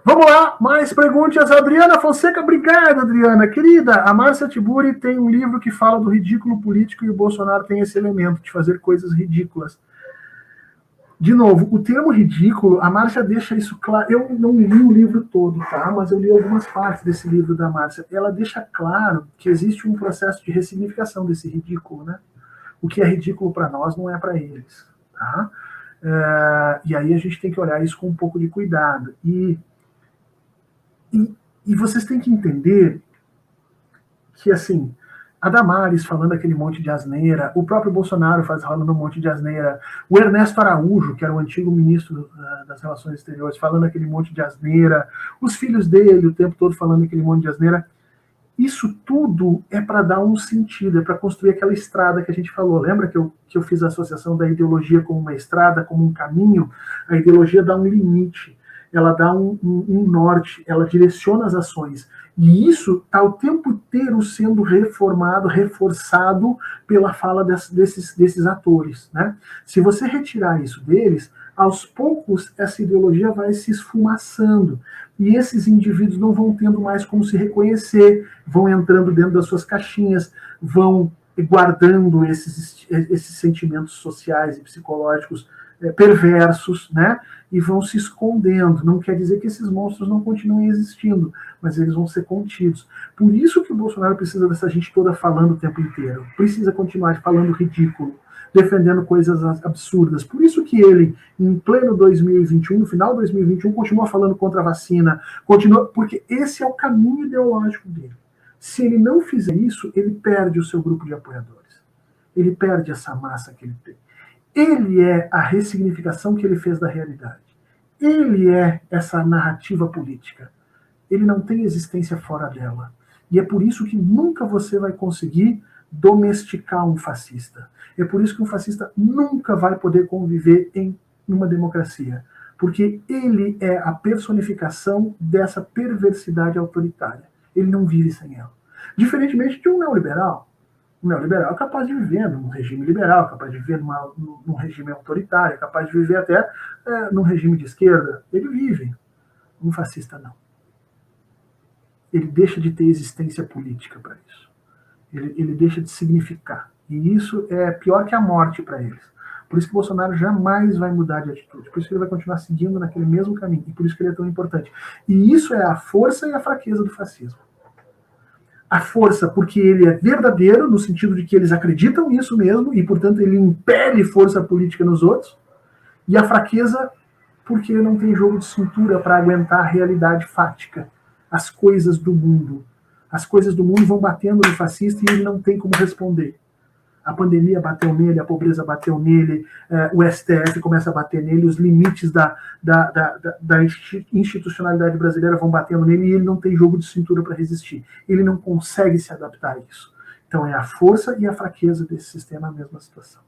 Vamos lá, mais perguntas. Adriana Fonseca, obrigado, Adriana. Querida, a Márcia Tiburi tem um livro que fala do ridículo político e o Bolsonaro tem esse elemento de fazer coisas ridículas. De novo, o termo ridículo, a Márcia deixa isso claro. Eu não li o livro todo, tá? Mas eu li algumas partes desse livro da Márcia. Ela deixa claro que existe um processo de ressignificação desse ridículo, né? O que é ridículo para nós não é para eles, tá? E aí a gente tem que olhar isso com um pouco de cuidado. E vocês têm que entender que, assim, a Damares falando aquele monte de asneira, o próprio Bolsonaro falando um monte de asneira, o Ernesto Araújo, que era o antigo ministro das Relações Exteriores, falando aquele monte de asneira, os filhos dele o tempo todo falando aquele monte de asneira, isso tudo é para dar um sentido, é para construir aquela estrada que a gente falou. Lembra que eu fiz a associação da ideologia como uma estrada, como um caminho? A ideologia dá um limite, ela dá um norte, ela direciona as ações. E isso está o tempo inteiro sendo reformado, reforçado pela fala desses atores, né? Se você retirar isso deles, aos poucos essa ideologia vai se esfumaçando e esses indivíduos não vão tendo mais como se reconhecer, vão entrando dentro das suas caixinhas, vão guardando esses sentimentos sociais e psicológicos perversos, né? E vão se escondendo. Não quer dizer que esses monstros não continuem existindo, mas eles vão ser contidos. Por isso que o Bolsonaro precisa dessa gente toda falando o tempo inteiro. Precisa continuar falando ridículo, defendendo coisas absurdas. Por isso que ele, em pleno 2021, no final de 2021, continua falando contra a vacina, porque esse é o caminho ideológico dele. Se ele não fizer isso, ele perde o seu grupo de apoiadores. Ele perde essa massa que ele tem. Ele é a ressignificação que ele fez da realidade. Ele é essa narrativa política. Ele não tem existência fora dela. E é por isso que nunca você vai conseguir domesticar um fascista. É por isso que um fascista nunca vai poder conviver em uma democracia. Porque ele é a personificação dessa perversidade autoritária. Ele não vive sem ela. Diferentemente de um neoliberal. Um neoliberal é capaz de viver num regime liberal, capaz de viver num regime autoritário, capaz de viver até num regime de esquerda. Ele vive. Um fascista não. Ele deixa de ter existência política para isso. Ele deixa de significar. E isso é pior que a morte para eles. Por isso que o Bolsonaro jamais vai mudar de atitude. Por isso que ele vai continuar seguindo naquele mesmo caminho. E por isso que ele é tão importante. E isso é a força e a fraqueza do fascismo. A força porque ele é verdadeiro, no sentido de que eles acreditam nisso mesmo, e, portanto, ele impele força política nos outros. E a fraqueza porque ele não tem jogo de cintura para aguentar a realidade fática, as coisas do mundo. As coisas do mundo vão batendo no fascista e ele não tem como responder. A pandemia bateu nele, a pobreza bateu nele, o STF começa a bater nele, os limites da institucionalidade brasileira vão batendo nele e ele não tem jogo de cintura para resistir. Ele não consegue se adaptar a isso. Então é a força e a fraqueza desse sistema a mesma situação.